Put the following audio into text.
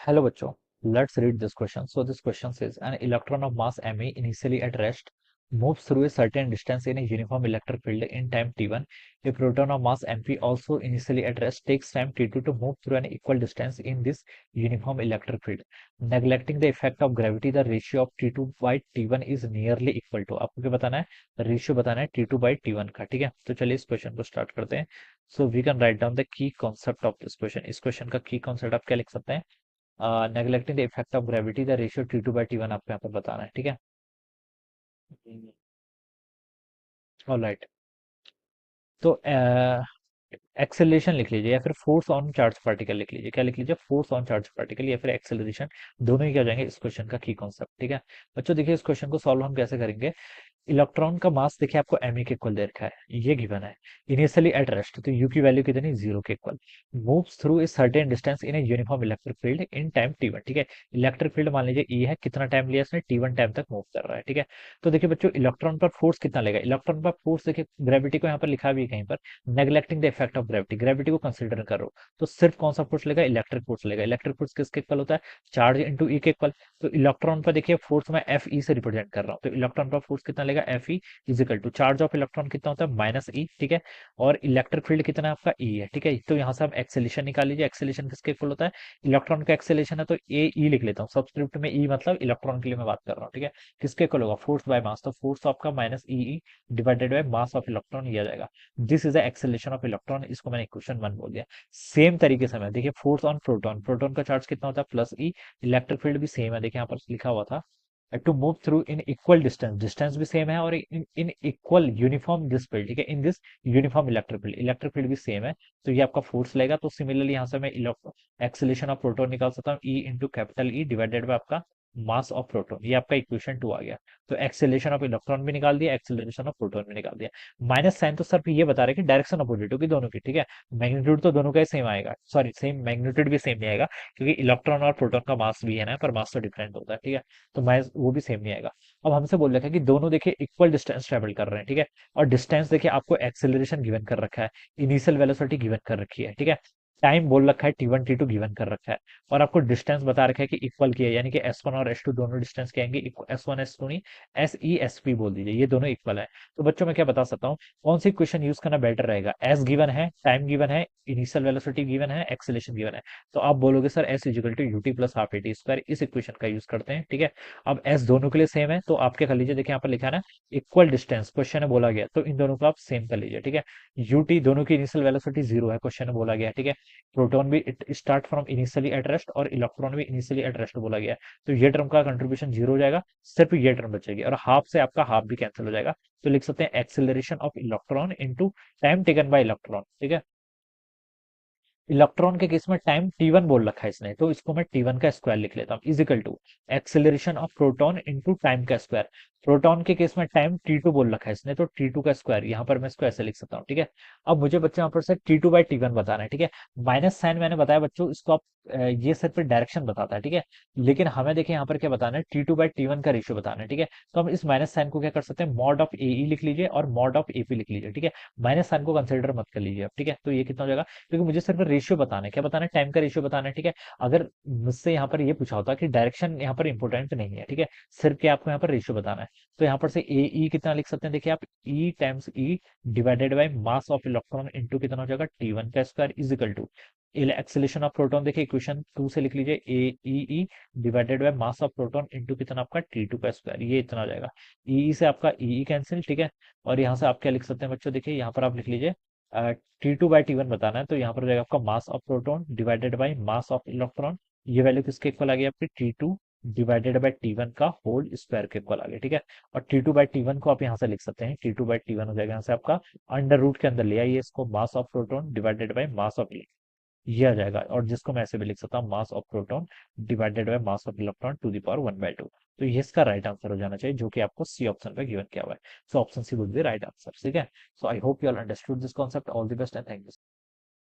Hello बच्चों, let's read this question. So this question says an electron of mass m initially at rest moves through a certain distance in a uniform electric field in time t1. A proton of mass mp also initially at rest takes time t2 to move through an equal distance in this uniform electric field. Neglecting the effect of gravity, the ratio of t2 by t1 is nearly equal to. आपको क्या बताना है? Ratio बताना है t2 by t1 का. ठीक है, तो चलिए इस क्वेश्चन को स्टार्ट करते हैं. So we can write down the key concept of this question. इस क्वेश्चन का की कॉन्सेप्ट आप क्या लिख सकते हैं? Neglecting the effect of gravity, the ratio T2 by T1 आपको यहाँ पर बताना है. ठीक है, ऑलराइट. तो एक्सेलरेशन लिख लीजिए या फिर फोर्स ऑन चार्ज पार्टिकल लिख लीजिए. क्या लिख लीजिए? फोर्स ऑन चार्ज पार्टिकल या फिर एक्सेलरेशन. दोनों ही क्या हो जाएंगे इस क्वेश्चन का की कॉन्सेप्ट. ठीक है बच्चों, देखिए इस क्वेश्चन को सॉल्व हम कैसे करेंगे. इलेक्ट्रॉन का मास देखिए आपको एम के इक्वल दे रखा है, ये गिवन है. इनिशियली एट रेस्ट, तो यू की वैल्यू कितनी? जीरो के equal. Moves through a certain distance in a uniform electric field in time टी1. ठीक है, इलेक्ट्रिक फील्ड मान लीजिए ई है, कितना टाइम लिया इसने? टी1 टाइम तक मूव कर रहा है. ठीक है, तो देखिए बच्चों इलेक्ट्रॉन पर फोर्स कितना लेगा? इलेक्ट्रॉन पर फोर्स देखिए, ग्रेविटी को यहाँ पर लिखा भी है कहीं पर, neglecting the effect of gravity, gravity को कंसिडर करो तो सिर्फ कौन सा फोर्स लेगा? इलेक्ट्रिक फोर्स लेगा. इलेक्ट्रिक फोर्स किसके इक्वल होता है? चार्ज इंटू ई के इक्वल. तो इलेक्ट्रॉन पर देखिए फोर्स मैं एफ ई से रिप्रेजेंट कर रहा हूँ, तो इलेक्ट्रॉन पर फोर्स कितना लेगा? F E equal to charge of electron कितना होता है? Minus E. ठीक है, और इलेक्ट्रिक फील्ड कितना है आपका? ई है. ठीक है, तो यहाँ से आप एक्सेलेशन निकाल लीजिए. एक्सेलेशन किसके इक्वल होता है? इलेक्ट्रॉन का एक्सेलेशन है तो ए ई लिख लेता हूँ सब्स्क्रिप्ट में. ई मतलब इलेक्ट्रॉन के लिए मैं बात कर रहा हूँ. ठीक है, किसके इक्वल होगा? फोर्स बाय मास, तो फोर्स आपका minus E E divided by mass of electron, ये आ जाएगा. This is the acceleration of electron. इसको मैंने इक्वेशन 1 बोल दिया. सेम तरीके से मैं देखिए फोर्स ऑन प्रोटॉन, प्रोटॉन का चार्ज कितना होता है? Plus E. इलेक्ट्रिक फील्ड भी सेम है, देखिए यहाँ पर लिखा हुआ था to move through in equal distance, distance भी सेम है, और in equal uniform this field. ठीक है, in this uniform electric field, electric field भी सेम है, तो ये आपका फोर्स लेगा. तो सिमिलरली यहाँ से मैं एक्सेलेरेशन ऑफ प्रोटॉन निकाल सकता हूँ, E into capital E divided bye आपका मास ऑफ प्रोटॉन. ये आपका इक्वेशन 2 आ गया. तो एक्सेलेरेशन ऑफ इलेक्ट्रॉन भी निकाल दिया, एक्सेलरेशन ऑफ प्रोटॉन भी निकाल दिया. माइनस साइन तो सर ये बता रहे कि डायरेक्शन अपोजिट होगी दोनों की. ठीक है, मैग्नीट्यूड तो दोनों का ही सेम आएगा, सॉरी सेम मैग्नीट्यूड भी सेम नहीं आएगा, क्योंकि इलेक्ट्रॉन और प्रोटॉन का मास भी है ना, पर मास तो डिफरेंट होता है. ठीक है, तो मास वो भी सेम नहीं आएगा. अब हमसे बोल रखा है कि दोनों देखिए इक्वल डिस्टेंस ट्रेवल कर रहे हैं. ठीक है, और डिस्टेंस देखिए आपको एक्सेलरेशन गिवन कर रखा है, इनिशियल वेलोसिटी गिवन कर रखी है. ठीक है, टाइम बोल रखा है टी1 टी2 गिवन कर रखा है, और आपको डिस्टेंस बता रखा है कि इक्वल किया है, यानी कि एस1 और एस2 दोनों डिस्टेंस क्या आएंगे? एस1 एस2 नहीं, एस ई एस पी बोल दीजिए, ये दोनों इक्वल है. तो बच्चों मैं क्या बता सकता हूँ, कौन सी क्वेश्चन यूज करना बेटर रहेगा? एस गिवन है, टाइम गिवन है, इनिशियल वेलोसिटी गिवन है, एक्सेलेरेशन गिवन है, तो आप बोलोगे sir S equal to UT plus half AT square, इस इक्वेशन का यूज करते हैं. ठीक है, अब एस दोनों के लिए सेम है, तो आप क्या कर लीजिए, देखिए यहाँ पर लिखा है ना इक्वल डिस्टेंस, क्वेश्चन में बोला गया, तो इन दोनों को आप सेम कर लीजिए. ठीक है, यूटी दोनों की इनिशियल वेलोसिटी जीरो है, क्वेश्चन में बोला गया. ठीक है, प्रोटॉन भी start from initially at rest, और इलेक्ट्रॉन भी इनिशियली एट रेस्ट बोला गया है, तो ये टर्म का कंट्रीब्यूशन जीरो हो जाएगा, सिर्फ ये टर्म बचेगी, और हाफ से आपका हाफ भी कैंसिल हो जाएगा. तो लिख सकते हैं acceleration of electron into time taken by electron. ठीक है, इलेक्ट्रॉन के केस में टाइम टी1 बोल रखा है इसने, तो इसको मैं टी1 का स्क्वायर लिख लेता हूँ, equal to acceleration of proton into time का स्क्वायर. प्रोटॉन के केस में टाइम टी2 बोल रखा है इसने, तो टी2 का स्क्वायर, यहाँ पर मैं इसको ऐसे लिख सकता हूँ. ठीक है, अब मुझे बच्चों यहाँ पर से टी2 बाई टी1 बताना है. ठीक है, माइनस साइन मैंने बताया बच्चों, इसको आप ये सिर्फ डायरेक्शन बताता है. ठीक है, लेकिन हमें देखिए यहाँ पर क्या बताना है, टी2 बाई टी1 का रेशियो बताना है. ठीक है, तो हम इस माइनस साइन को क्या कर सकते हैं, मॉड ऑफ ए ई लिख लीजिए और मॉड ऑफ ए पी लिख लीजिए. ठीक है, माइनस साइन को कंसिडर मत कर लीजिए अब. ठीक है, तो ये कितना हो जाएगा, क्योंकि मुझे सिर्फ रेशियो बताना है. क्या बताना है? टाइम का रेशियो बताना है. ठीक है, अगर मुझसे यहाँ पर ये पूछा होता कि डायरेक्शन यहाँ पर इंपॉर्टेंट नहीं है, ठीक है, सिर्फ क्या आपको यहाँ पर रेशियो बताना है, तो यहाँ पर से ए ई कितना लिख सकते हैं, देखिए आप e times e divided by mass of electron into कितना हो जाएगा, टी1 का square is equal to acceleration of proton. देखिए इक्वेशन 2 से लिख लीजिए, a e divided by mass of proton into कितना आपका टी2 का स्क्वायर, ये इतना हो जाएगा. ई से आपका ई कैंसिल. ठीक है, और यहाँ से आप क्या लिख सकते हैं बच्चों, देखिए यहाँ पर आप लिख लीजिए टी2 बाई टी1 बताना है, तो यहाँ पर हो जाएगा आपका मास of proton divided by mass of electron. ये वैल्यू किसके इक्वल आ गई आपकी, टी2 डिवाइडेड बाई टी1 का होल स्क्वायर के इक्वल आ गया. ठीक है, और टी2 बाई टी1 को आप यहाँ से लिख सकते हैं, टी2 बाई टी1 हो जाएगा यहाँ से आपका अंडर रूट के अंदर ले आइए इसको, मास of proton divided by mass of, ये आ जाएगा, और जिसको मैं ऐसे भी लिख सकता हूँ, mass of proton divided by mass of electron to the power 1/2. तो ये इसका राइट आंसर हो जाना चाहिए, जो कि आपको सी ऑप्शन पे गिवन किया हुआ है. So option c would be right answer. ठीक है, so I hope you all understood this concept. All the best and thank you.